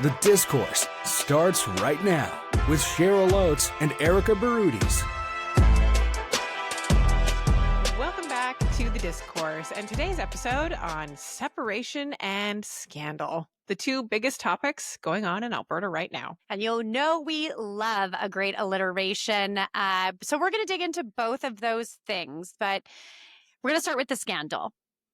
The Discourse starts right now with Cheryl Oates and Erika Barootes. Welcome back to The Discourse and today's episode on separation and scandal, the two biggest topics going on in Alberta right now. And you'll know we love a great alliteration. So we're going to dig into both of those things, but we're going to start with the scandal.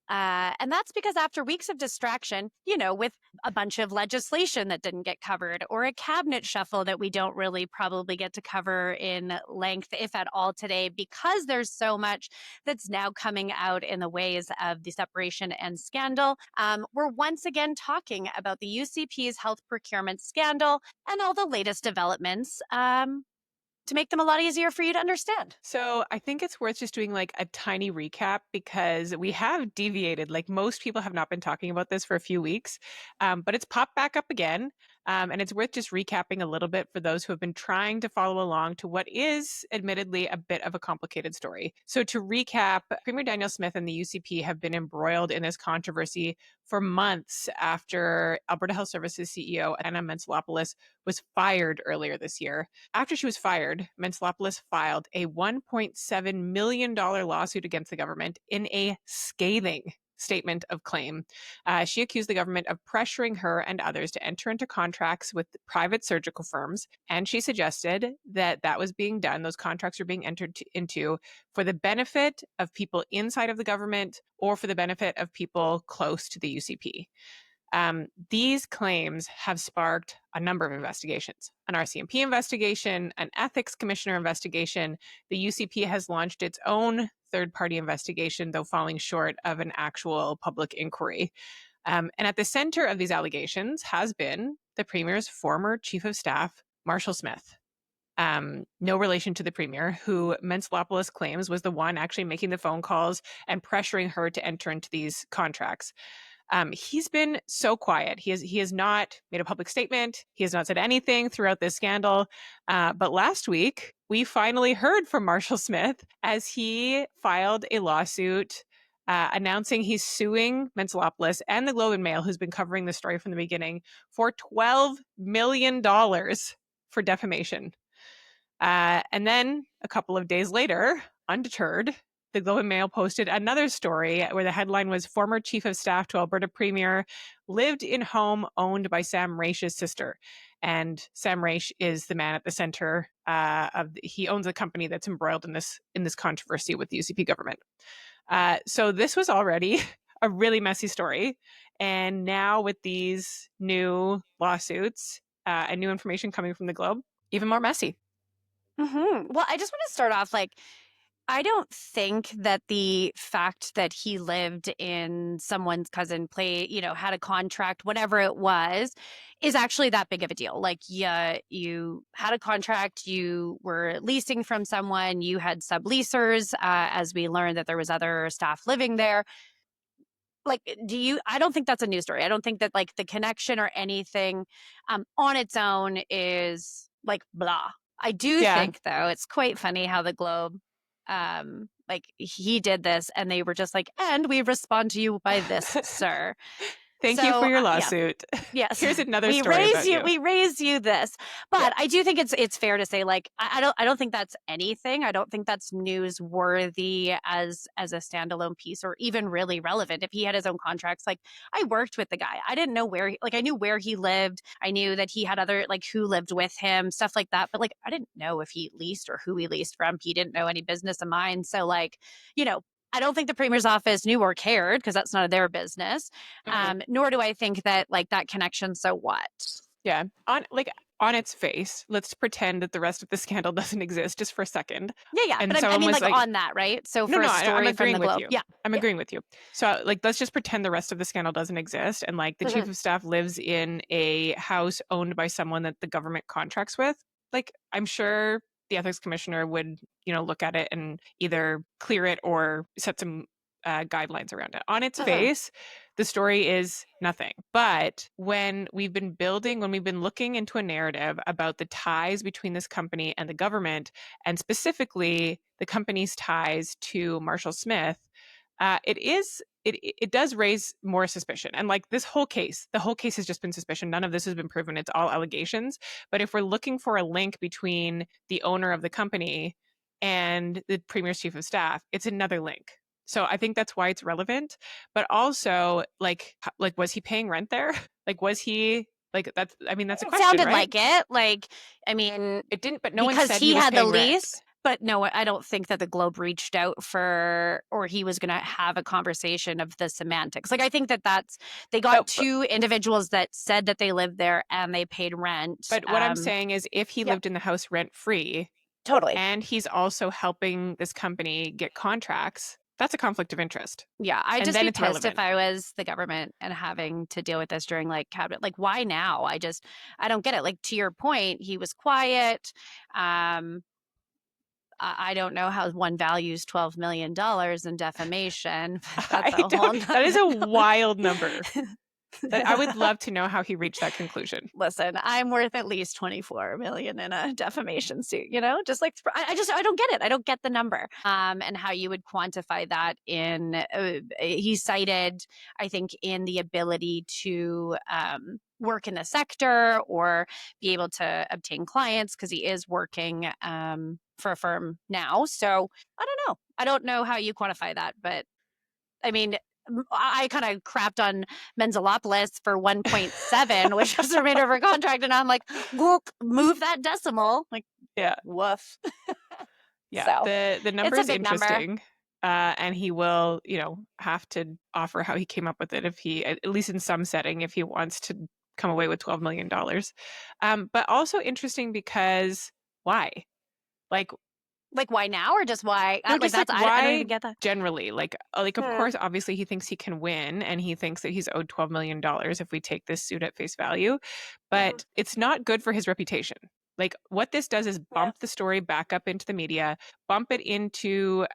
And that's because after weeks of distraction, with a bunch of legislation that didn't get covered or a cabinet shuffle that we don't really probably get to cover in length, if at all today, because there's so much that's now coming out in the ways of the separation and scandal. We're once again talking about the UCP's health procurement scandal and all the latest developments. To make them a lot easier for you to understand. So I think it's worth just doing like a tiny recap because we have deviated. Like most people have not been talking about this for a few weeks, but it's popped back up again. And it's worth just recapping a little bit for those who have been trying to follow along to what is admittedly a bit of a complicated story. So to recap, Premier Daniel Smith and the UCP have been embroiled in this controversy for months after Alberta Health Services CEO Athena Mentzelopoulos was fired earlier this year. After she was fired, Mentzelopoulos filed a $1.7 million lawsuit against the government in a scathing statement of claim. She accused the government of pressuring her and others to enter into contracts with private surgical firms, and she suggested that that was being done, those contracts were being entered into for the benefit of people inside of the government or for the benefit of people close to the UCP. These claims have sparked a number of investigations, an RCMP investigation, an ethics commissioner investigation. The UCP has launched its own third-party investigation, though falling short of an actual public inquiry. And at the center of these allegations has been the Premier's former Chief of Staff, Marshall Smith. No relation to the Premier, who Mentzelopoulos claims was the one actually making the phone calls and pressuring her to enter into these contracts. He's been so quiet. He has not made a public statement. He has not said anything throughout this scandal. But last week, we finally heard from Marshall Smith as he filed a lawsuit announcing he's suing Mentzelopoulos and the Globe and Mail, who's been covering the story from the beginning, for $12 million for defamation. And then a couple of days later, undeterred, the Globe and Mail posted another story where the headline was "Former Chief of Staff to Alberta Premier lived in home owned by Sam Raich's sister." And Sam Raich is the man at the center he owns a company that's embroiled in this controversy with the UCP government. So this was already a really messy story. And now with these new lawsuits and new information coming from the Globe, even more messy. Mm-hmm. Well, I just want to start off I don't think that the fact that he lived in someone's cousin had a contract, whatever it was, is actually that big of a deal. You had a contract, you were leasing from someone, you had subleasers, as we learned that there was other staff living there. I don't think that's a news story. I don't think that the connection or anything on its own is blah. I do think though, it's quite funny how the Globe, he did this and they were just and we respond to you by this, sir. Thank you for your lawsuit. Yeah. Yes. Here's another story about you. We raise you this. But I do think it's fair to say, I don't think that's anything. I don't think that's newsworthy as a standalone piece or even really relevant. If he had his own contracts, I worked with the guy. I didn't know where, I knew where he lived. I knew that he had other, who lived with him, stuff like that. But I didn't know if he leased or who he leased from. He didn't know any business of mine. So I don't think the Premier's office knew or cared because that's none of their business. Mm-hmm. Nor do I think that that connection. So what? Yeah. On its face, let's pretend that the rest of the scandal doesn't exist just for a second. Yeah. And but I mean on that, right? So for a story I'm from agreeing the with Globe. you. Yeah. I'm agreeing with you. So let's just pretend the rest of the scandal doesn't exist. And the chief of staff lives in a house owned by someone that the government contracts with. I'm sure the ethics commissioner would, look at it and either clear it or set some guidelines around it. On its face, the story is nothing. But when we've been looking into a narrative about the ties between this company and the government, and specifically the company's ties to Marshall Smith, It does raise more suspicion. And like this whole case, the whole case has just been suspicion. None of this has been proven. It's all allegations. But if we're looking for a link between the owner of the company and the premier's chief of staff, it's another link. So I think that's why it's relevant. But also, like was he paying rent there? Like, was he like that's? I mean, that's a question. It sounded right? like it. Like, I mean, it didn't. But no one because said he was had the paying rent. lease. But no, I don't think that the Globe reached out or he was going to have a conversation of the semantics. Like, I think they got two individuals that said that they lived there and they paid rent. But what I'm saying is if he lived in the house rent free, totally, and he's also helping this company get contracts, that's a conflict of interest. Yeah, I'd just then be it's pissed relevant. if I was the government and having to deal with this during like cabinet. Like, why now? I don't get it. Like, to your point, he was quiet. I don't know how one values $12 million in defamation. That is a wild number. I would love to know how he reached that conclusion. Listen, I'm worth at least 24 million in a defamation suit, just like, I don't get it. I don't get the number. And how you would quantify that he cited, I think, in the ability to, work in the sector or be able to obtain clients because he is working, for a firm now. So I don't know. I don't know how you quantify that, but I mean, I kind of crapped on Mentzelopoulos for 1.7, which was the remainder of her contract. And I'm like, look, move that decimal. Like, yeah, woof. Yeah, so, the number is interesting. Number. And he will, have to offer how he came up with it if he, at least in some setting, if he wants to come away with $12 million. But also interesting because why? Like why now or just why? No, just why I don't even get that. Generally, of course, obviously he thinks he can win and he thinks that he's owed $12 million if we take this suit at face value, but it's not good for his reputation. Like what this does is bump the story back up into the media, bump it into,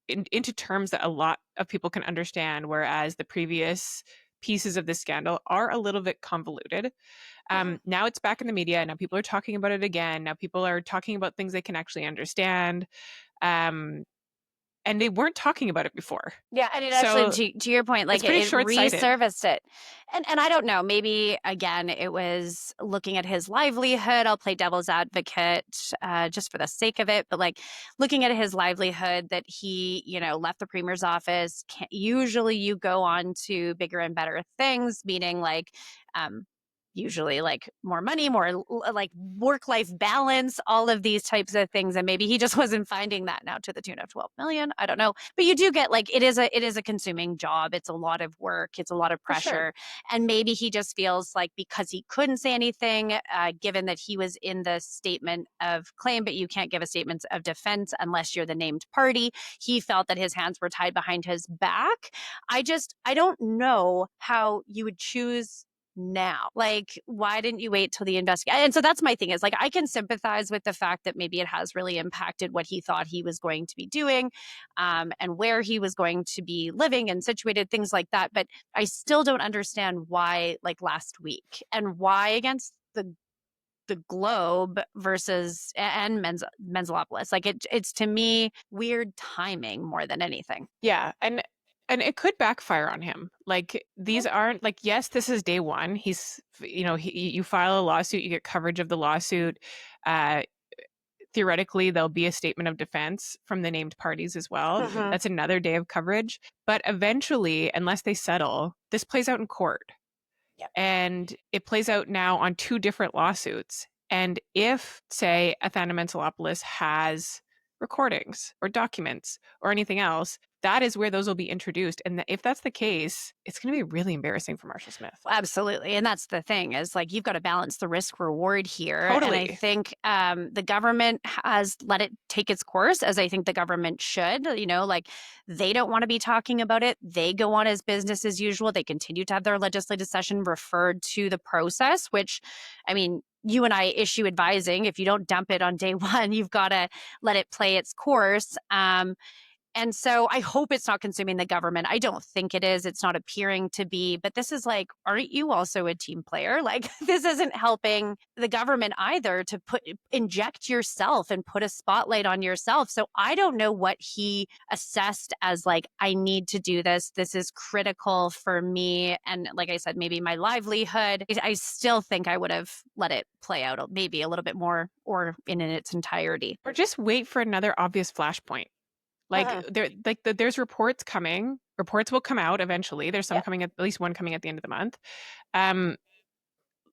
into terms that a lot of people can understand, whereas the previous pieces of this scandal are a little bit convoluted. Now it's back in the media. Now people are talking about it again. Now people are talking about things they can actually understand. And they weren't talking about it before. Yeah, and it actually, to your point, like it resurfaced it. And I don't know, maybe, again, it was looking at his livelihood. I'll play devil's advocate just for the sake of it. But like looking at his livelihood that he, left the premier's office. Usually you go on to bigger and better things, meaning like usually like more money, more like work-life balance, all of these types of things. And maybe he just wasn't finding that now to the tune of 12 million. I don't know. But you do get like, it is a consuming job. It's a lot of work. It's a lot of pressure. Sure. And maybe he just feels like because he couldn't say anything, given that he was in the statement of claim, but you can't give a statement of defense unless you're the named party. He felt that his hands were tied behind his back. I don't know how you would choose now. Like, why didn't you wait till the investigation? And so that's my thing is like, I can sympathize with the fact that maybe it has really impacted what he thought he was going to be doing and where he was going to be living and situated, things like that. But I still don't understand why like last week and why against the Globe versus and Mentzelopoulos. Like it's to me weird timing more than anything. Yeah. And it could backfire on him. Like these aren't like, yes, this is day one. He's, you file a lawsuit, you get coverage of the lawsuit. Theoretically, there'll be a statement of defense from the named parties as well. That's another day of coverage. But eventually, unless they settle, this plays out in court. Yep. And it plays out now on two different lawsuits. And if, say, Athena Mentzelopoulos has recordings or documents or anything else, that is where those will be introduced. And if that's the case, it's going to be really embarrassing for Marshall Smith. Absolutely. And that's the thing is like, you've got to balance the risk reward here. Totally. And I think the government has let it take its course, as I think the government should. Like they don't want to be talking about it. They go on as business as usual. They continue to have their legislative session referred to the process, which, you and I issue advising. If you don't dump it on day one, you've got to let it play its course. And so I hope it's not consuming the government. I don't think it is. It's not appearing to be. But this is like, aren't you also a team player? Like, this isn't helping the government either to inject yourself and put a spotlight on yourself. So I don't know what he assessed as like, I need to do this. This is critical for me. And like I said, maybe my livelihood. I still think I would have let it play out maybe a little bit more or in its entirety. Or just wait for another obvious flashpoint. Like there's reports coming. Reports will come out eventually. There's some coming at least one coming at the end of the month.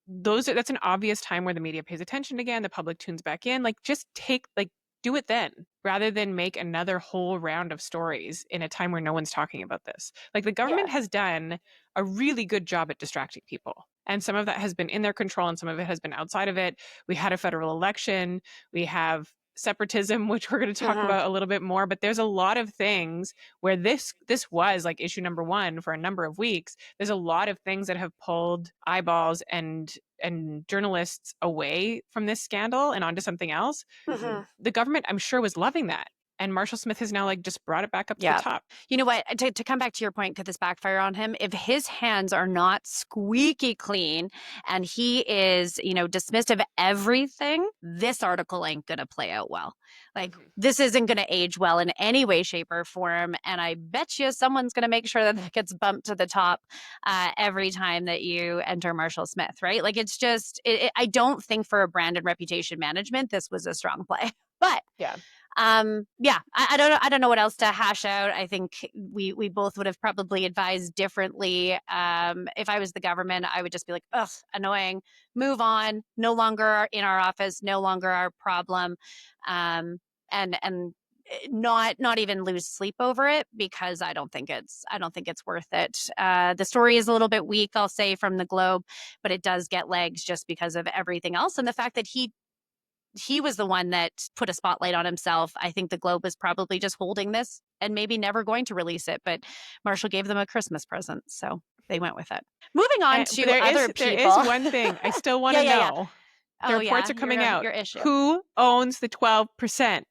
That's an obvious time where the media pays attention again. The public tunes back in. Like just do it then, rather than make another whole round of stories in a time where no one's talking about this. Like the government has done a really good job at distracting people. And some of that has been in their control and some of it has been outside of it. We had a federal election. We have separatism, which we're going to talk about a little bit more, but there's a lot of things where this was like issue number one for a number of weeks. There's a lot of things that have pulled eyeballs and journalists away from this scandal and onto something else. The government, I'm sure, was loving that. And Marshall Smith has now like just brought it back up to the top. You know what? To come back to your point, could this backfire on him? If his hands are not squeaky clean and he is, dismissive of everything, this article ain't going to play out well. Like this isn't going to age well in any way, shape, or form. And I bet you someone's going to make sure that it gets bumped to the top every time that you enter Marshall Smith, right? Like it's just, I don't think for a brand and reputation management, this was a strong play. But I don't know what else to hash out. I think we both would have probably advised differently. If I was the government, I would just be like, ugh, annoying, move on, no longer in our office, no longer our problem. And not even lose sleep over it, because I don't think it's worth it. The story is a little bit weak, I'll say, from the Globe, but it does get legs just because of everything else. And the fact that he was the one that put a spotlight on himself. I think the Globe is probably just holding this and maybe never going to release it, but Marshall gave them a Christmas present, so they went with it. Moving on to other people. There is one thing I still want to know. The reports are coming out. Your issue. Who owns the 12%?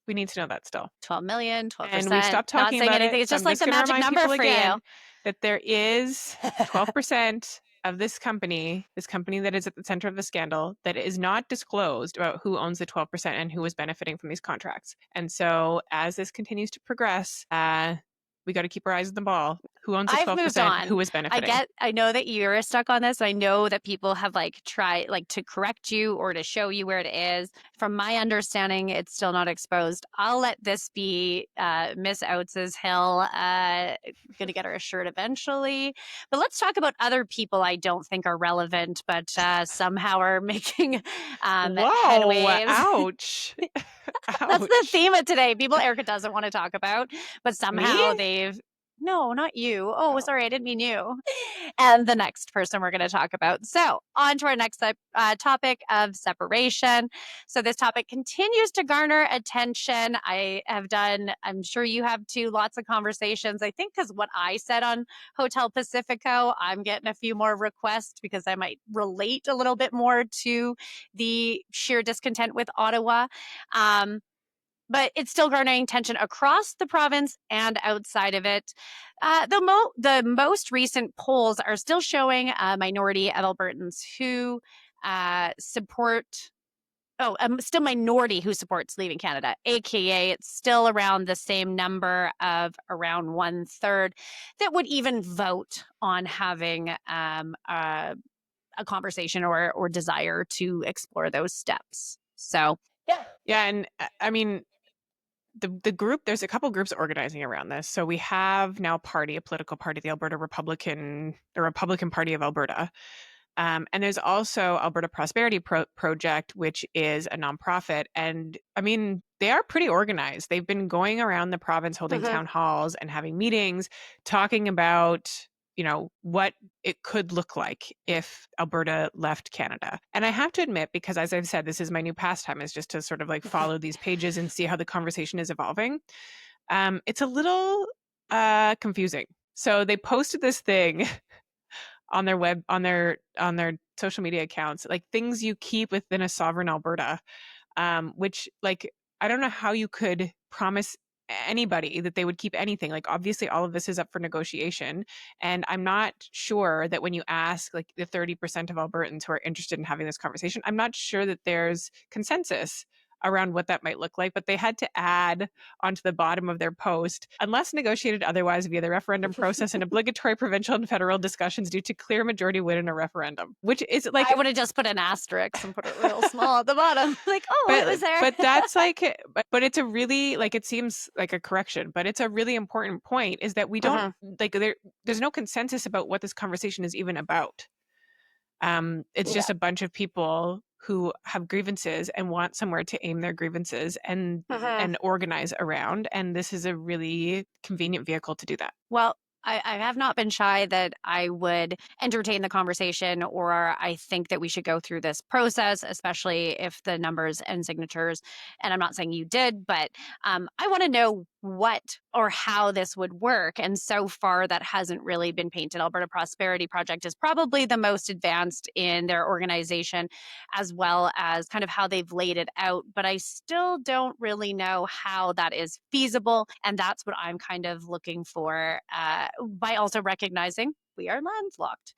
We need to know that still. 12 million, 12%. And we stopped talking about anything. it. It's just like the magic number for you. That there is 12% of this company that is at the center of the scandal, that is not disclosed about who owns the 12% and who is benefiting from these contracts. And so as this continues to progress, we got to keep our eyes on the ball. Who owns the 12%? Who is benefiting? I know that you're stuck on this. I know that people have tried to correct you or to show you where it is. From my understanding, it's still not exposed. I'll let this be Miss Oates' hill. Going to get her a shirt eventually. But let's talk about other people I don't think are relevant, but somehow are making headwaves. Ouch. That's the theme of today. People Erika doesn't want to talk about, but somehow they've... No, not you. Oh, sorry, I didn't mean you. And the next person we're going to talk about. So on to our next topic of separation. So this topic continues to garner attention. I'm sure you have too, lots of conversations. I think because what I said on Hotel Pacifico, I'm getting a few more requests because I might relate a little bit more to the sheer discontent with Ottawa. But it's still garnering attention across the province and outside of it. The most recent polls are still showing a minority of Albertans who still minority who supports leaving Canada, aka it's still around the same number of around 1/3 that would even vote on having a conversation or desire to explore those steps. So yeah, and I mean, the group, there's a couple groups organizing around this. So we have now a political party, the Republican Party of Alberta. And there's also Alberta Prosperity Project, which is a nonprofit. And I mean, they are pretty organized. They've been going around the province holding town halls and having meetings, talking about what it could look like if Alberta left Canada. And I have to admit, because as I've said, this is my new pastime, is just to sort of follow these pages and see how the conversation is evolving. It's a little confusing. So they posted this thing on their social media accounts, like things you keep within a sovereign Alberta, which I don't know how you could promise anybody that they would keep anything. Like, obviously all of this is up for negotiation, and I'm not sure that when you ask like the 30% of Albertans who are interested in having this conversation, I'm not sure that there's consensus around what that might look like. But they had to add onto the bottom of their post, unless negotiated otherwise via the referendum process and obligatory provincial and federal discussions due to clear majority win in a referendum, which is like, I would have just put an asterisk and put it real small at the bottom. Like, oh, it was there. but that's like, but it's a really, like, it seems like a correction, but it's a really important point, is that we don't like, there's no consensus about what this conversation is even about. It's just a bunch of people who have grievances and want somewhere to aim their grievances and organize around. And this is a really convenient vehicle to do that. Well, I have not been shy that I would entertain the conversation, or I think that we should go through this process, especially if the numbers and signatures, and I'm not saying you did, but I want to know what or how this would work. And so far, that hasn't really been painted. Alberta Prosperity Project is probably the most advanced in their organization, as well as kind of how they've laid it out. But I still don't really know how that is feasible. And that's what I'm kind of looking for, by also recognizing we are landlocked,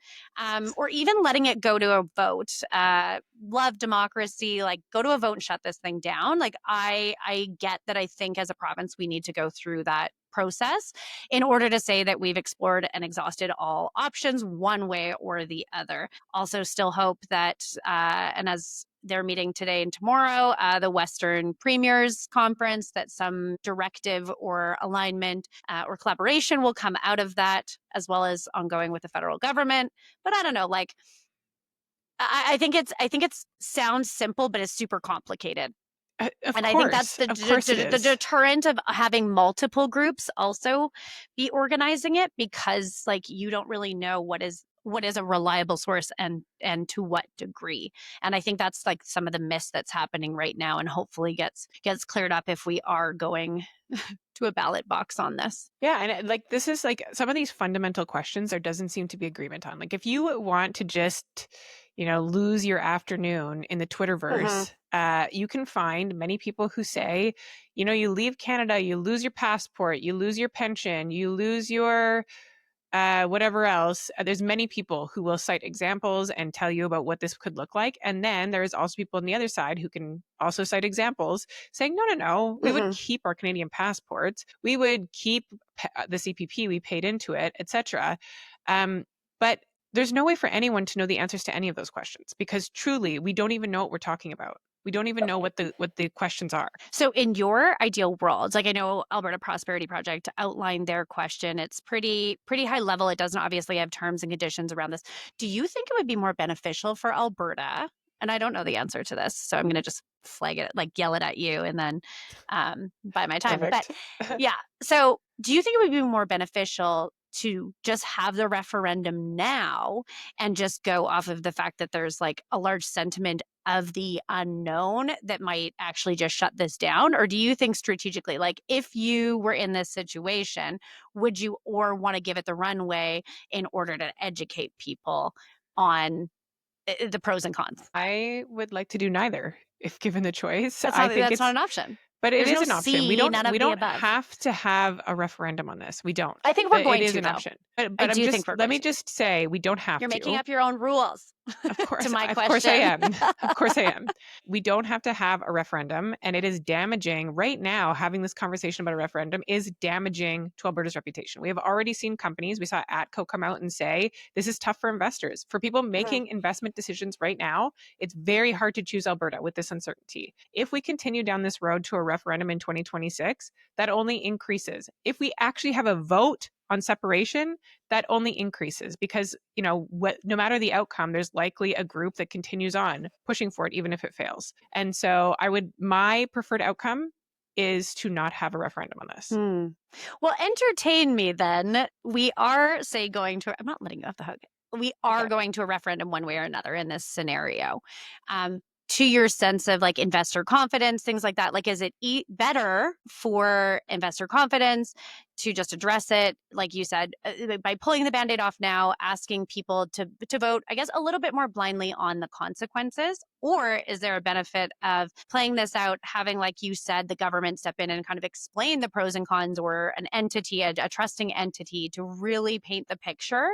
or even letting it go to a vote. Love democracy, like go to a vote and shut this thing down. Like I get that. I think as a province, we need to go through that process in order to say that we've explored and exhausted all options one way or the other. Also still hope that, and as they're meeting today and tomorrow, the Western Premiers Conference, that some directive or alignment or collaboration will come out of that, as well as ongoing with the federal government. But I don't know, like, I think it sounds simple, but it's super complicated. Of And course, I think that's the deterrent of having multiple groups also be organizing it, because like you don't really know what is a reliable source and to what degree. And I think that's like some of the mist that's happening right now, and hopefully gets cleared up if we are going to a ballot box on this. Yeah, and like this is like some of these fundamental questions there doesn't seem to be agreement on. Like if you want to just, lose your afternoon in the Twitterverse, you can find many people who say, you leave Canada, you lose your passport, you lose your pension, you lose your whatever else. There's many people who will cite examples and tell you about what this could look like. And then there's also people on the other side who can also cite examples saying, no, we would keep our Canadian passports. We would keep the CPP, we paid into it, etc. But there's no way for anyone to know the answers to any of those questions, because truly, we don't even know what we're talking about. We don't even know what the questions are. So in your ideal world, like I know Alberta Prosperity Project outlined their question. It's pretty high level. It doesn't obviously have terms and conditions around this. Do you think it would be more beneficial for Alberta? And I don't know the answer to this, so I'm going to just flag it, like yell it at you, and then buy my time. Perfect. But yeah, so do you think it would be more beneficial to just have the referendum now and just go off of the fact that there's like a large sentiment of the unknown that might actually just shut this down? Or do you think strategically, like if you were in this situation, would you or want to give it the runway in order to educate people on the pros and cons? I would like to do neither if given the choice. That's I think not an option. But it There's is no an option. C, We don't none of the above. have to have a referendum on this. We don't. I think we're going It is to, an though. option. But I do think we're let going me to. just say we don't have You're to. making up your own rules. Of course, to my of question. course I am. Of course I am. We don't have to have a referendum, and it is damaging right now. Having this conversation about a referendum is damaging to Alberta's reputation. We have already seen companies. We saw ATCO come out and say this is tough for investors. For people making investment decisions right now, it's very hard to choose Alberta with this uncertainty. If we continue down this road to a referendum in 2026, that only increases. If we actually have a vote on separation, that only increases, because no matter the outcome, there's likely a group that continues on pushing for it even if it fails. And so my preferred outcome is to not have a referendum on this. Well, entertain me then. We are going to, I'm not letting you off the hook. We are going to a referendum one way or another in this scenario. to your sense of like investor confidence, things like that? Like, is it better for investor confidence to just address it, like you said, by pulling the Band-Aid off now, asking people to vote, I guess, a little bit more blindly on the consequences? Or is there a benefit of playing this out, having, like you said, the government step in and kind of explain the pros and cons, or an entity, a trusting entity, to really paint the picture?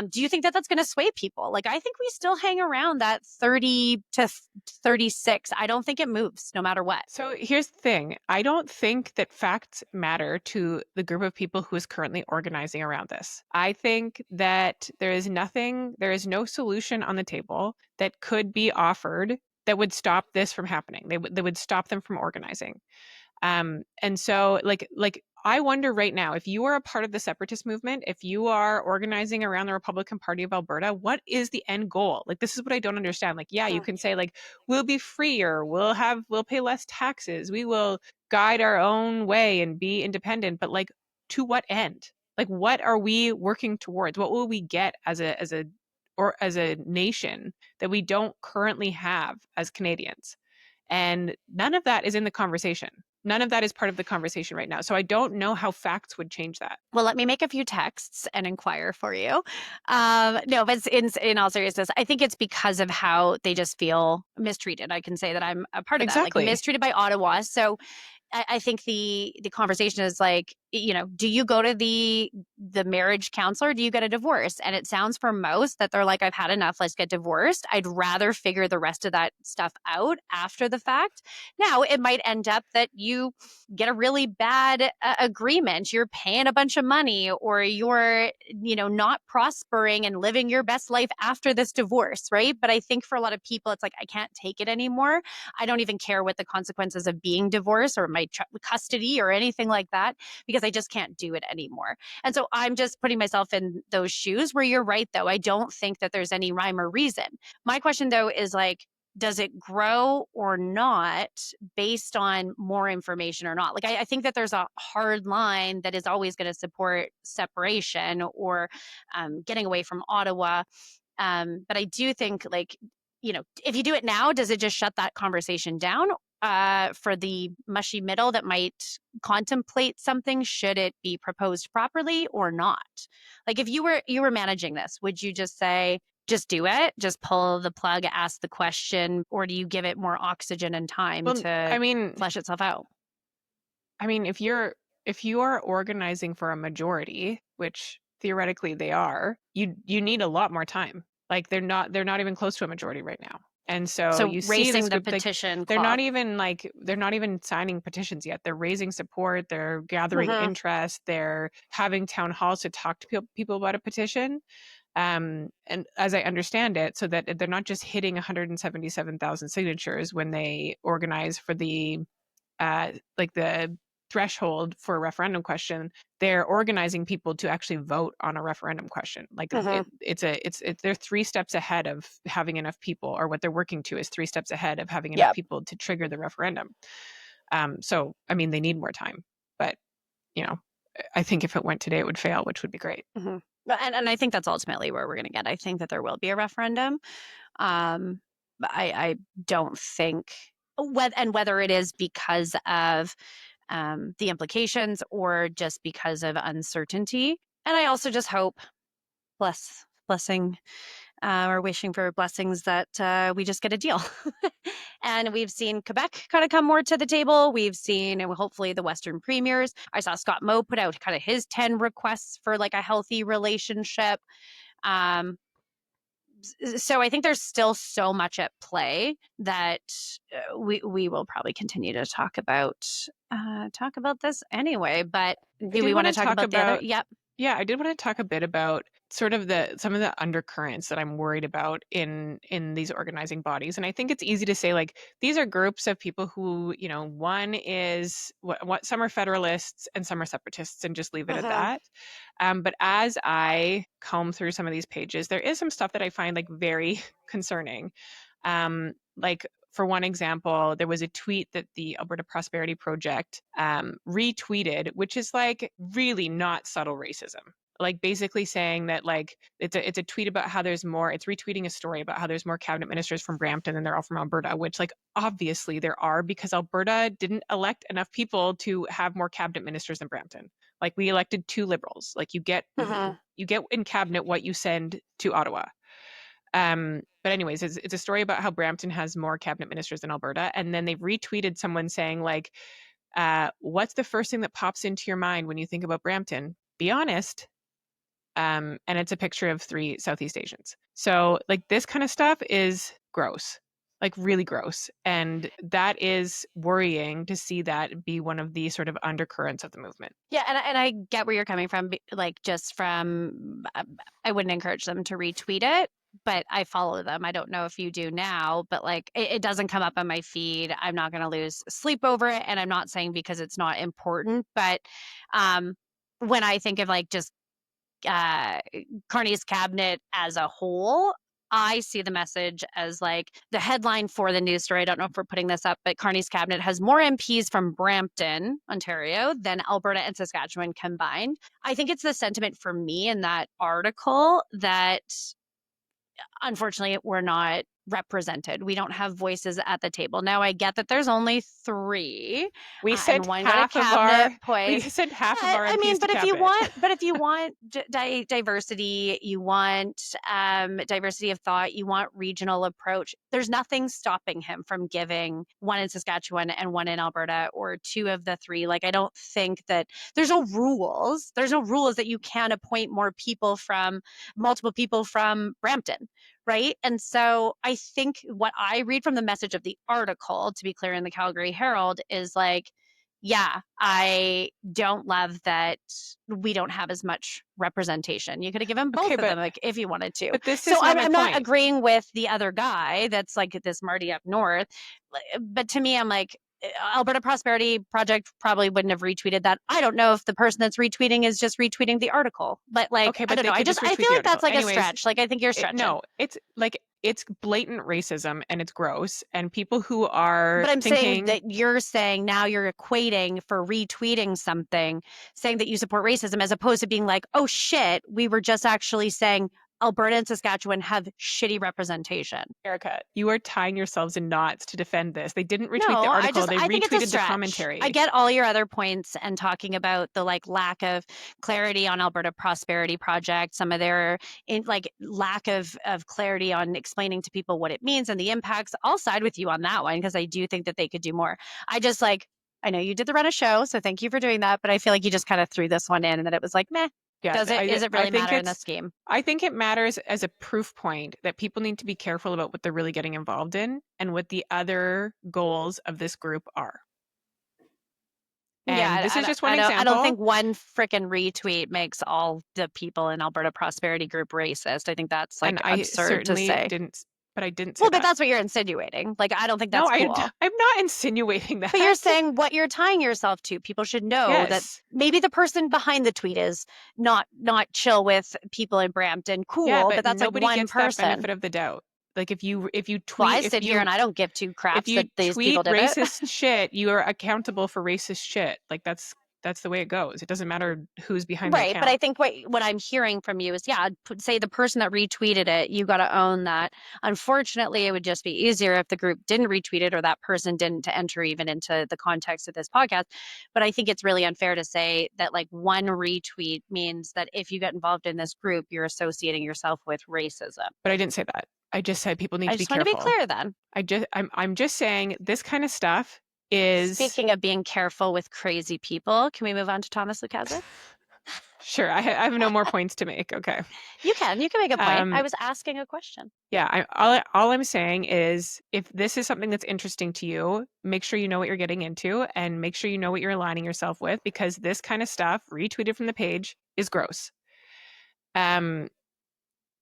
Do you think that that's going to sway people? Like, I think we still hang around that 30 to 36. I don't think it moves no matter what. So here's the thing. I don't think that facts matter to the group of people who is currently organizing around this. I think that there is no solution on the table that could be offered that would stop this from happening. They would stop them from organizing. And so like I wonder right now, if you are a part of the separatist movement, if you are organizing around the Republican Party of Alberta, what is the end goal? Like, this is what I don't understand. Like, yeah, you can say like, we'll be freer, we'll pay less taxes, we will guide our own way and be independent. But like, to what end? Like, what are we working towards? What will we get as a nation that we don't currently have as Canadians? And none of that is in the conversation. None of that is part of the conversation right now. So I don't know how facts would change that. Well, let me make a few texts and inquire for you. No, but in all seriousness, I think it's because of how they just feel mistreated. I can say that I'm a part of that, like mistreated by Ottawa. So I think the conversation is like, do you go to the marriage counselor, or do you get a divorce? And it sounds for most that they're like, I've had enough, let's get divorced. I'd rather figure the rest of that stuff out after the fact. Now, it might end up that you get a really bad agreement. You're paying a bunch of money, or you're, not prospering and living your best life after this divorce, right? But I think for a lot of people, it's like, I can't take it anymore. I don't even care what the consequences of being divorced or my custody or anything like that, because I just can't do it anymore. And so I'm just putting myself in those shoes, where you're right, though. I don't think that there's any rhyme or reason. My question, though, is like, does it grow or not based on more information or not? Like, I think that there's a hard line that is always going to support separation or getting away from Ottawa. But I do think, like, if you do it now, does it just shut that conversation down? For the mushy middle that might contemplate something, should it be proposed properly or not? Like, if you were managing this, would you just say, just do it, just pull the plug, ask the question, or do you give it more oxygen and time to flesh itself out? I mean, if you are organizing for a majority, which theoretically they are, you need a lot more time. Like, they're not even close to a majority right now. And so you see this the group, petition, like, they're not even signing petitions yet. They're raising support, they're gathering interest, they're having town halls to talk to people about a petition. And as I understand it, so that they're not just hitting 177,000 signatures when they organize for the the threshold for a referendum question. They're organizing people to actually vote on a referendum question. Like, they're 3 steps ahead of having enough people, or what they're working to is 3 steps ahead of having enough people to trigger the referendum. So, I mean, they need more time, but I think if it went today, it would fail, which would be great. And I think that's ultimately where we're going to get. I think that there will be a referendum. But I don't think whether it is because of the implications or just because of uncertainty. And I also just hope, blessing, or wishing for blessings, that we just get a deal. And we've seen Quebec kind of come more to the table. We've seen, and hopefully, the Western premiers. I saw Scott Moe put out kind of his 10 requests for like a healthy relationship. So I think there's still so much at play that we will probably continue to talk about this anyway. But do we want to talk about the other? Yep. Yeah, I did want to talk a bit about sort of some of the undercurrents that I'm worried about in these organizing bodies. And I think it's easy to say, like, these are groups of people who, one is what some are federalists and some are separatists, and just leave it at that. But as I comb through some of these pages, there is some stuff that I find like very concerning. Like, for one example, there was a tweet that the Alberta Prosperity Project retweeted, which is like really not subtle racism. like basically saying that like it's a tweet about how there's more, it's retweeting a story about how there's more cabinet ministers from Brampton and they're all from Alberta, which like obviously there are, because Alberta didn't elect enough people to have more cabinet ministers than Brampton. Like we elected 2 Liberals. Like you get in cabinet what you send to Ottawa. But anyways, it's a story about how Brampton has more cabinet ministers than Alberta. And then they've retweeted someone saying like, what's the first thing that pops into your mind when you think about Brampton? Be honest. And it's a picture of 3 Southeast Asians. So like this kind of stuff is gross, like really gross. And that is worrying to see that be one of the sort of undercurrents of the movement. Yeah, and I get where you're coming from, like just from, I wouldn't encourage them to retweet it, but I follow them. I don't know if you do now, but like it doesn't come up on my feed. I'm not going to lose sleep over it. And I'm not saying because it's not important, but when I think of like just Carney's cabinet as a whole, I see the message as like the headline for the news story. I don't know if we're putting this up, but Carney's cabinet has more MPs from Brampton, Ontario, than Alberta and Saskatchewan combined. I think it's the sentiment for me in that article that unfortunately we're not represented. We don't have voices at the table. Now I get that there's only 3. We sent one half got a of our cabinet point. we sent half of our I mean, MPs to but if cabinet. you want diversity, you want diversity of thought, you want regional approach. There's nothing stopping him from giving 1 in Saskatchewan and 1 in Alberta, or 2 of the 3. Like I don't think that there's no rules. There's no rules that you can appoint multiple people from Brampton. Right. And so I think what I read from the message of the article, to be clear, in the Calgary Herald, is like, yeah, I don't love that we don't have as much representation. You could have given both of them, like if you wanted to. But this so is I'm not agreeing with the other guy that's like this Marty up north. But to me, I'm like, Alberta Prosperity Project probably wouldn't have retweeted that. I don't know if the person that's retweeting is just retweeting the article, but like, okay, but I don't know. I feel like that's like a stretch. Like I think you're stretching. No, it's like it's blatant racism and it's gross. And people who are But I'm saying thinking that you're saying now you're equating for retweeting something, saying that you support racism, as opposed to being like, oh shit, we were just actually saying Alberta and Saskatchewan have shitty representation. Erika, you are tying yourselves in knots to defend this. They didn't retweet the article. They retweeted the commentary. I get all your other points and talking about the like lack of clarity on Alberta Prosperity Project, some of their lack of clarity on explaining to people what it means and the impacts. I'll side with you on that one because I do think that they could do more. I know you did the run a show, so thank you for doing that, but I feel like you just kind of threw this one in and that it was like, meh. Yeah, does it really matter in this game? I think it matters as a proof point that people need to be careful about what they're really getting involved in and what the other goals of this group are. And this is just one example. I don't think one freaking retweet makes all the people in Alberta Prosperity Group racist. I think that's like absurd to say. But I didn't say well, but that's what you're insinuating. Like, I don't think that's cool. I'm not insinuating that. But you're saying what you're tying yourself to. People should know that maybe the person behind the tweet is not chill with people in Brampton. Cool, yeah, but that's like one gets person. That benefit of the doubt. Like if you tweet, well, I sit here and I don't give 2 craps that these people did racist shit, you are accountable for racist shit. Like that's the way it goes. It doesn't matter who's behind the account. Right, but I think what I'm hearing from you is, say the person that retweeted it, you got to own that. Unfortunately, it would just be easier if the group didn't retweet it or that person didn't to enter even into the context of this podcast. But I think it's really unfair to say that like one retweet means that if you get involved in this group, you're associating yourself with racism. But I didn't say that. I just said people need to be careful. I just want to be clear then. I'm just saying this kind of stuff is... Speaking of being careful with crazy people, can we move on to Thomas Lukaszuk? Sure. I have no more points to make. Okay. You can make a point. I was asking a question. Yeah. All I'm saying is if this is something that's interesting to you, make sure you know what you're getting into and make sure you know what you're aligning yourself with, because this kind of stuff retweeted from the page is gross.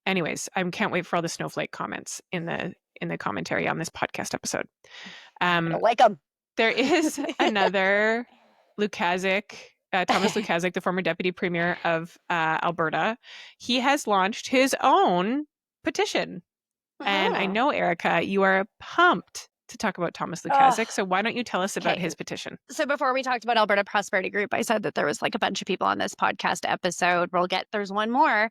Anyways, I can't wait for all the snowflake comments in the commentary on this podcast episode. I don't like them. There is another Lukaszuk, Thomas Lukaszuk, the former deputy premier of Alberta. He has launched his own petition. And I know, Erika, you are pumped to talk about Thomas Oh, Lukaszuk. So why don't you tell us about okay. his petition? So before we talked about Alberta Prosperity Group, I said that there was like a bunch of people on this podcast episode. There's one more.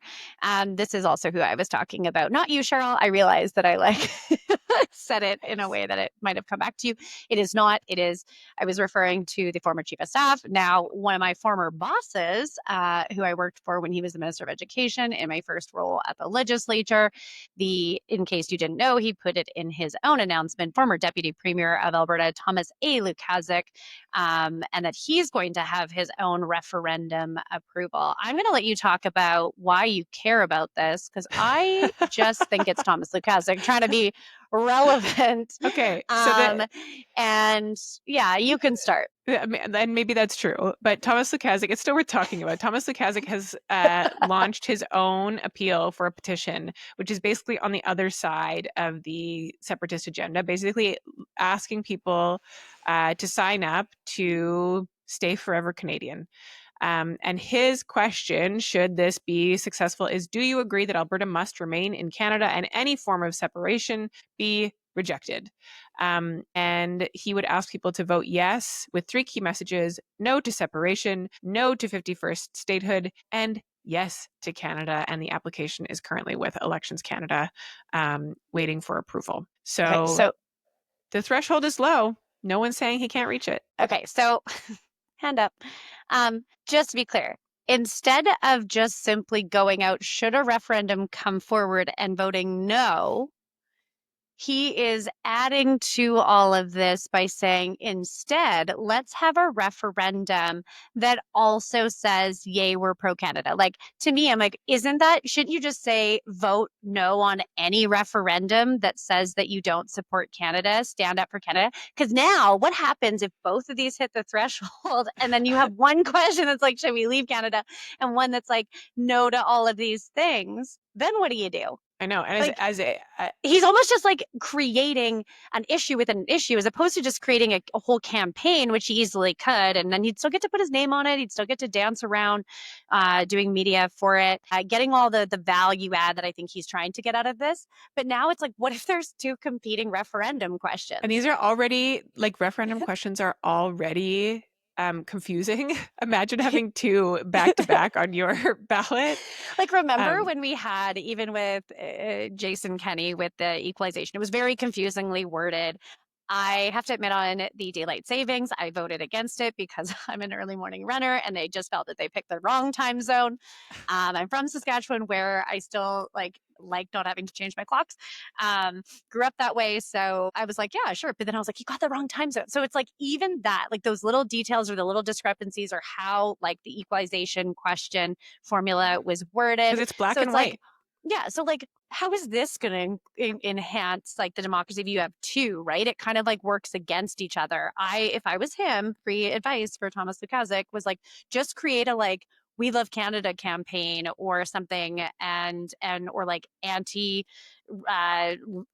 This is also who I was talking about. Not you, Cheryl. I realized that I said it in a way that it might have come back to you. It is not. It is, I was referring to the former chief of staff. Now, one of my former bosses, who I worked for when he was the Minister of Education in my first role at the legislature. In case you didn't know, he put it in his own announcement, former Deputy Premier of Alberta, Thomas A. Lukaszuk, and that he's going to have his own referendum approval. I'm going to let you talk about why you care about this, because I just think it's Thomas Lukaszuk trying to be relevant. Okay. And yeah, you can start. And maybe that's true, but Thomas Lukaszuk, it's still worth talking about. Thomas Lukaszuk has launched his own appeal for a petition, which is basically on the other side of the separatist agenda, basically asking people to sign up to stay forever Canadian. And his question, should this be successful, is, do you agree that Alberta must remain in Canada and any form of separation be rejected? And he would ask people to vote yes with 3 key messages: no to separation, no to 51st statehood, and yes to Canada. And the application is currently with Elections Canada, waiting for approval. So the threshold is low. No one's saying he can't reach it. Okay, so hand up. Just to be clear, instead of just simply going out, should a referendum come forward, and voting no, he is adding to all of this by saying, instead, let's have a referendum that also says, yay, we're pro-Canada. Like, to me, I'm like, shouldn't you just say vote no on any referendum that says that you don't support Canada, stand up for Canada? Because now what happens if both of these hit the threshold and then you have one question that's like, should we leave Canada? And one that's like, no to all of these things? Then what do you do? I know. And he's almost just like creating an issue within an issue, as opposed to just creating a whole campaign, which he easily could. And then he'd still get to put his name on it. He'd still get to dance around doing media for it, getting all the value add that I think he's trying to get out of this. But now it's like, what if there's 2 competing referendum questions? And these are already, like, referendum questions are already confusing. Imagine having 2 back-to-back on your ballot. Like, remember when we had, even with Jason Kenney with the equalization, it was very confusingly worded. I have to admit, on the daylight savings, I voted against it because I'm an early morning runner and they just felt that they picked the wrong time zone. I'm from Saskatchewan, where I still like not having to change my clocks. Grew up that way. So I was like, yeah, sure. But then I was like, you got the wrong time zone. So it's like, even that, like those little details or the little discrepancies, or how like the equalization question formula was worded. Because it's black and white. Yeah. So like, how is this going to enhance like the democracy if you have 2, right? It kind of like works against each other. If I was him, free advice for Thomas Lukaszuk was like, just create a like, We Love Canada campaign or something, or like anti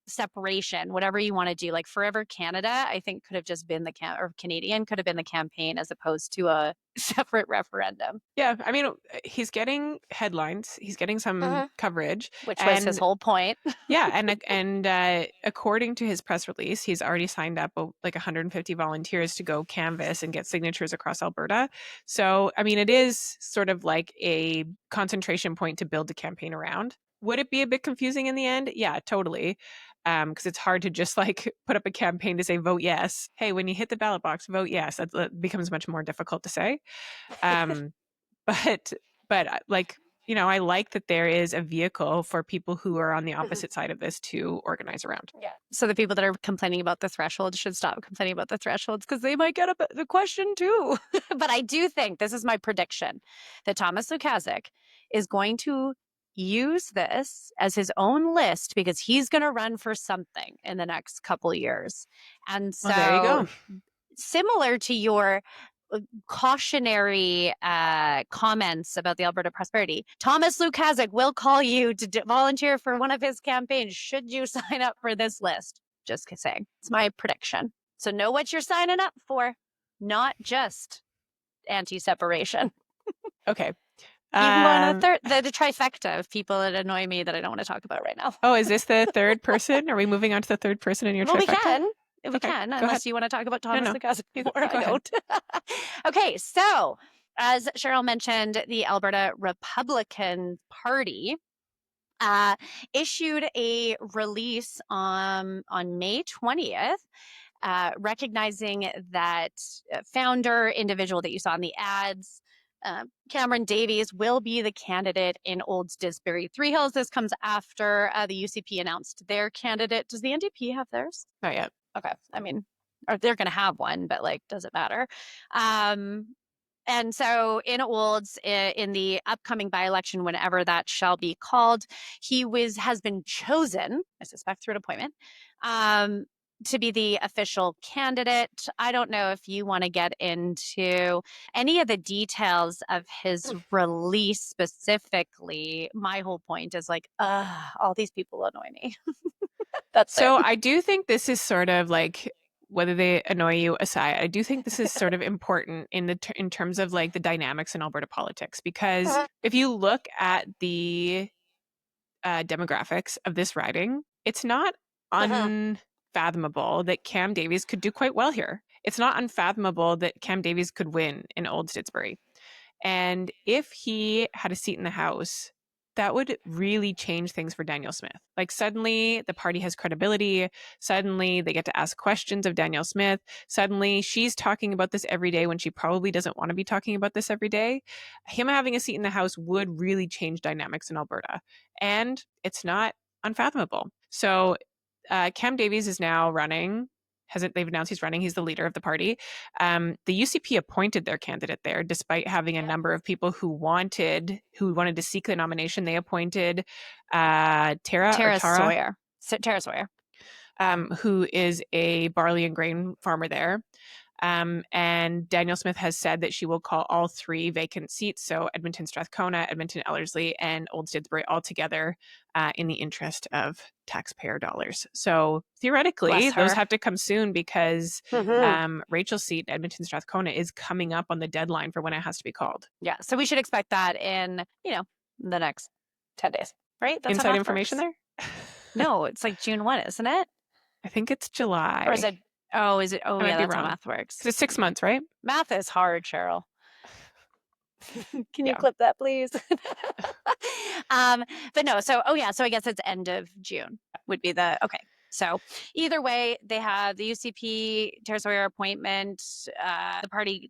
separation, whatever you want to do. Like Forever Canada, I think could have just been or Canadian could have been the campaign, as opposed to a separate referendum. Yeah, I mean, he's getting headlines. He's getting some coverage, which was his whole point. Yeah, and according to his press release, he's already signed up like 150 volunteers to go canvass and get signatures across Alberta. So, I mean, it is sort of like a concentration point to build a campaign around. Would it be a bit confusing in the end? Yeah, totally. Because it's hard to just like put up a campaign to say vote yes. Hey, when you hit the ballot box, vote yes. That becomes much more difficult to say. But like, you know, I like that there is a vehicle for people who are on the opposite side of this to organize around. Yeah. So the people that are complaining about the threshold should stop complaining about the thresholds, because they might get the question too. But I do think, this is my prediction, that Thomas Lukaszuk is going to use this as his own list, because he's going to run for something in the next couple of years. And so there you go. Similar to your cautionary comments about the Alberta Prosperity, Thomas Lukaszuk will call you to volunteer for one of his campaigns should you sign up for this list. Just saying. It's my prediction. So know what you're signing up for, not just anti-separation. Okay. You can go on the trifecta of people that annoy me that I don't want to talk about right now. Oh, is this the third person? Are we moving on to the third person in your trifecta? We can. We Okay, can, go unless ahead. you want to talk about Thomas No. the Cousin Go more. I ahead. don't. Okay, so as Cheryl mentioned, the Alberta Republican Party issued a release on May 20th, recognizing that founder individual that you saw in the ads, Cameron Davies, will be the candidate in Olds-Didsbury-Three Hills. This comes after the UCP announced their candidate. Does the NDP have theirs? Not yet. Okay. I mean, or they're going to have one, but like, does it matter? And so in Olds, in the upcoming by-election, whenever that shall be called, he has been chosen, I suspect through an appointment, to be the official candidate. I don't know if you want to get into any of the details of his release specifically. My whole point is like, all these people annoy me. That's So it. I do think this is sort of like, whether they annoy you aside, I do think this is sort of important in in terms of like the dynamics in Alberta politics, because if you look at the demographics of this riding, it's not unfathomable that Cam Davies could do quite well here. It's not unfathomable that Cam Davies could win in Olds-Didsbury. And if he had a seat in the House, that would really change things for Danielle Smith. Like, suddenly the party has credibility. Suddenly they get to ask questions of Danielle Smith. Suddenly she's talking about this every day when she probably doesn't want to be talking about this every day. Him having a seat in the House would really change dynamics in Alberta. And it's not unfathomable. So Cam Davies is now running. They've announced he's running. He's the leader of the party. The UCP appointed their candidate there, despite having a number of people who wanted to seek the nomination. They appointed Tara Sawyer. Tara Sawyer. Who is a barley and grain farmer there. And Danielle Smith has said that she will call all 3 vacant seats, so Edmonton Strathcona, Edmonton Ellerslie, and Olds-Didsbury, all together in the interest of taxpayer dollars. So theoretically, those have to come soon, because Rachel's seat, Edmonton Strathcona, is coming up on the deadline for when it has to be called. Yeah, so we should expect that in, the next 10 days, right? That's Inside information there? No, it's like June 1, isn't it? I think it's July. Or is it? Oh, is it? Oh, yeah, that's how wrong. math works. Because it's 6 months, right? Math is hard, Cheryl. Can you clip that, please? But no, so I guess it's end of June would be okay. So either way, they have the UCP Tara Sawyer appointment.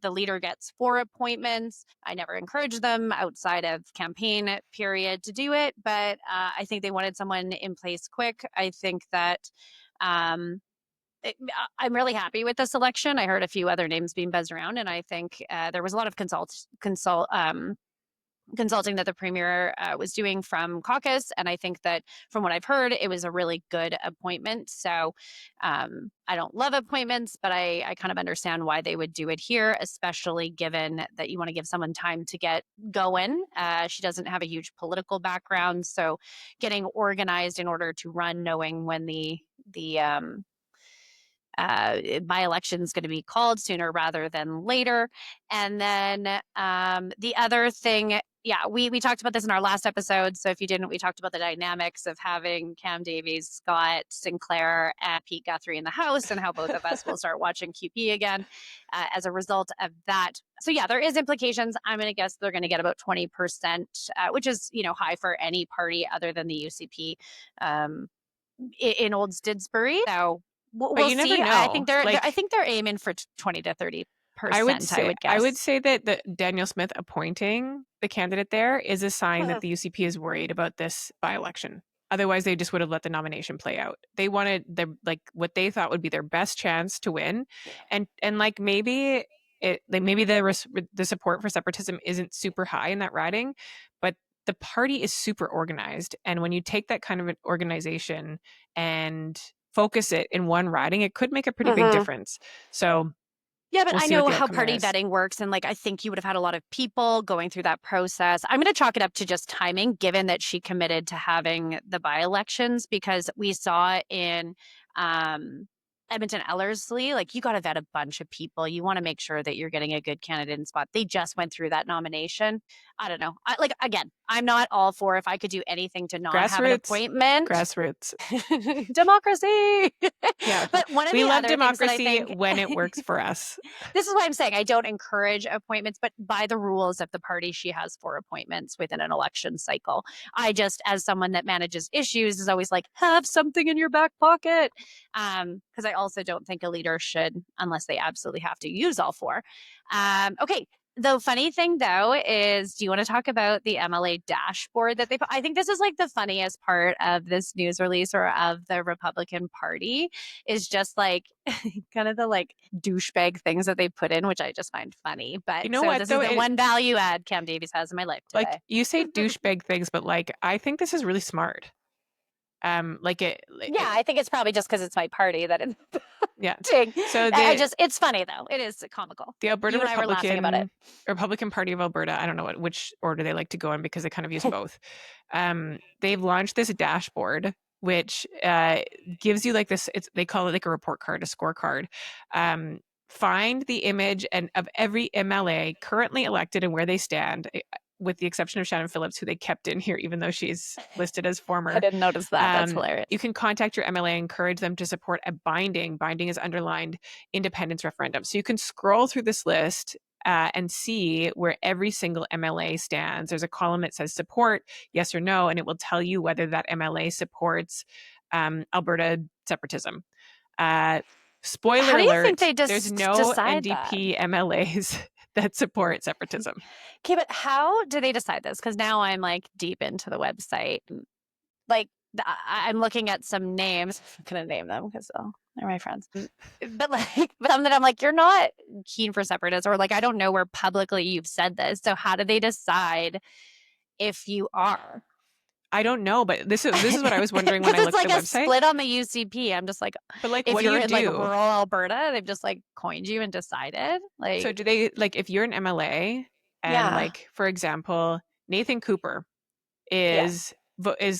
The leader gets 4 appointments. I never encouraged them outside of campaign period to do it, but I think they wanted someone in place quick. I think that I'm really happy with this election. I heard a few other names being buzzed around, and I think there was a lot of consulting that the premier was doing from caucus. And I think that from what I've heard, it was a really good appointment. So I don't love appointments, but I kind of understand why they would do it here, especially given that you want to give someone time to get going. She doesn't have a huge political background. So getting organized in order to run, knowing when the by-election is going to be called sooner rather than later. And then the other thing, we talked about this in our last episode. So if you didn't, we talked about the dynamics of having Cam Davies, Scott Sinclair, and Pete Guthrie in the House, and how both of us will start watching QP again as a result of that. So there is implications. I'm going to guess they're going to get about 20%, which is, high for any party other than the UCP in Olds-Didsbury. So we'll you never see. know. I think they're aiming for 20 to 30%. I would guess. I would say that the Danielle Smith appointing the candidate there is a sign that the UCP is worried about this by-election. Otherwise, they just would have let the nomination play out. They wanted what they thought would be their best chance to win, and maybe the support for separatism isn't super high in that riding, but the party is super organized, and when you take that kind of an organization and focus it in one riding, it could make a pretty big difference. So yeah, but I know how party vetting works, and I think you would have had a lot of people going through that process. I'm going to chalk it up to just timing, given that she committed to having the by-elections, because we saw in Edmonton Ellerslie, like you got to vet a bunch of people. You want to make sure that you're getting a good candidate in spot. They just went through that nomination. I don't know. Again, I'm not all for if I could do anything to not have an appointment. Grassroots. Democracy. Yeah. But one of we the love other democracy things that I think, when it works for us. This is why I'm saying I don't encourage appointments, but by the rules of the party, she has 4 appointments within an election cycle. I just, as someone that manages issues, is always like, have something in your back pocket. Because I also don't think a leader should, unless they absolutely have to, use all 4. Okay. The funny thing, though, is do you want to talk about the MLA dashboard that they put? I think this is like the funniest part of this news release or of the Republican Party is just like kind of the like douchebag things that they put in, which I just find funny. But you know what, this though, is the one value add Cam Davies has in my life today. Like you say douchebag things, but like I think this is really smart. I think it's probably just because it's my party that it's yeah. So it's funny though. It is comical. The Alberta Republican Party of Alberta. I don't know which order they like to go in because they kind of use both. They've launched this dashboard which gives you like this. They call it like a report card, a scorecard. Find the image of every MLA currently elected and where they stand, with the exception of Shannon Phillips, who they kept in here, even though she's listed as former. I didn't notice that. That's hilarious. You can contact your MLA and encourage them to support a binding is underlined, independence referendum. So you can scroll through this list and see where every single MLA stands. There's a column that says support, yes or no, and it will tell you whether that MLA supports Alberta separatism. Spoiler How do you alert, think they there's no NDP MLAs that support separatism. Okay, but how do they decide this? Because now I'm like deep into the website. Like I'm looking at some names. I'm gonna name them because they're my friends. But some that I'm like, you're not keen for separatists, or like I don't know where publicly you've said this. So how do they decide if you are? I don't know, but this is what I was wondering when I looked at the website. It's like a split on the UCP. I'm just like, but like, if what you're do you in do? like rural Alberta, they've just like coined you and decided. Like, so do they like if you're an MLA and like, for example, Nathan Cooper is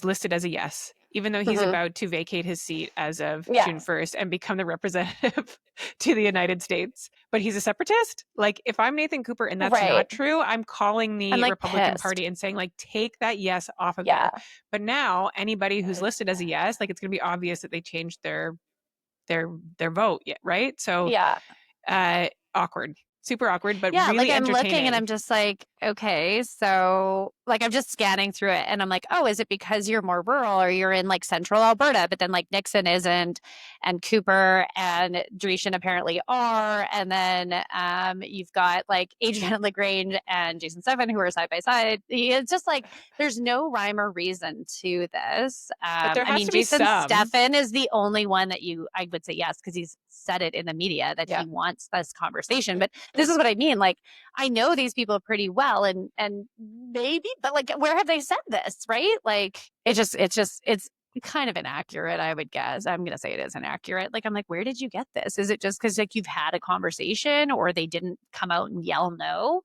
listed as a yes, even though he's about to vacate his seat as of June 1st and become the representative to the United States, but he's a separatist. Like if I'm Nathan Cooper and that's not true, I'm calling the Republican Party and saying like, take that yes off of there. But now anybody who's listed as a yes, like it's going to be obvious that they changed their vote, right? So awkward. Super awkward, but really like I'm entertaining. looking and I'm just like, okay, so like I'm just scanning through it and I'm like, oh, is it because you're more rural or you're in like central Alberta? But then like Nixon isn't, and Cooper and Dreeshen apparently are, and then you've got like Adriana LaGrange and Jason Steffen who are side by side. It's just like there's no rhyme or reason to this. But there has to be Jason some. Steffen is the only one that I would say yes, because he's said it in the media that he wants this conversation. But this is what I mean. Like, I know these people pretty well and maybe, but like, where have they said this? Right? Like, it's kind of inaccurate, I would guess. I'm going to say it is inaccurate. Like, I'm like, where did you get this? Is it just because like you've had a conversation or they didn't come out and yell no?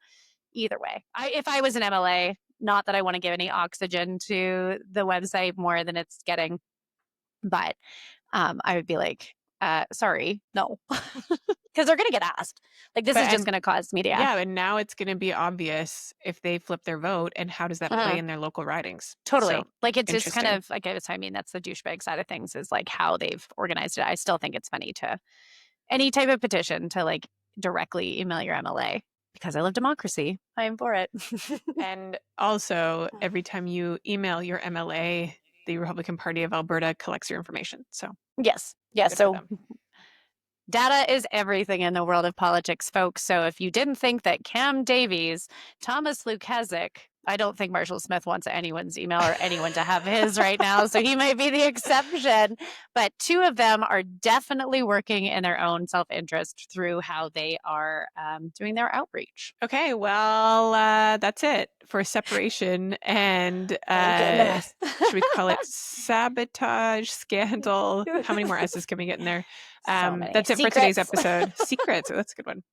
Either way, if I was an MLA, not that I want to give any oxygen to the website more than it's getting, but I would be like, sorry, no. Because they're going to get asked. Like, this is just going to cause media. Yeah, and now it's going to be obvious if they flip their vote, and how does that play in their local ridings? Totally. So, like, it's just kind of, like, I mean, that's the douchebag side of things, is like how they've organized it. I still think it's funny to any type of petition to like directly email your MLA. Because I love democracy. I am for it. And also, every time you email your MLA, the Republican Party of Alberta collects your information. So yes. So data is everything in the world of politics, folks. So if you didn't think that Cam Davies, Thomas Lukasik, I don't think Marshall Smith wants anyone's email or anyone to have his right now. So he might be the exception. But 2 of them are definitely working in their own self-interest through how they are doing their outreach. Okay, well, that's it for separation and should we call it sabotage, scandal? How many more S's can we get in there? So that's it for today's episode. Secrets. Oh, that's a good one.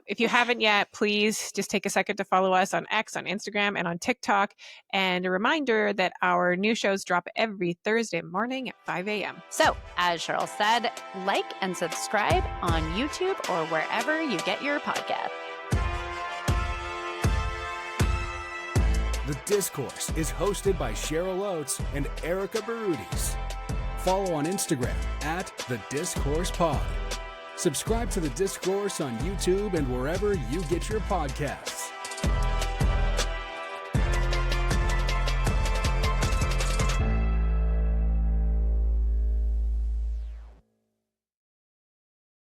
If you haven't yet, please just take a second to follow us on X, on Instagram, and on TikTok. And a reminder that our new shows drop every Thursday morning at 5 a.m. So, as Cheryl said, like and subscribe on YouTube or wherever you get your podcast. The Discourse is hosted by Cheryl Oates and Erika Barootes. Follow on Instagram at The Discourse Pod. Subscribe to The Discourse on YouTube and wherever you get your podcasts.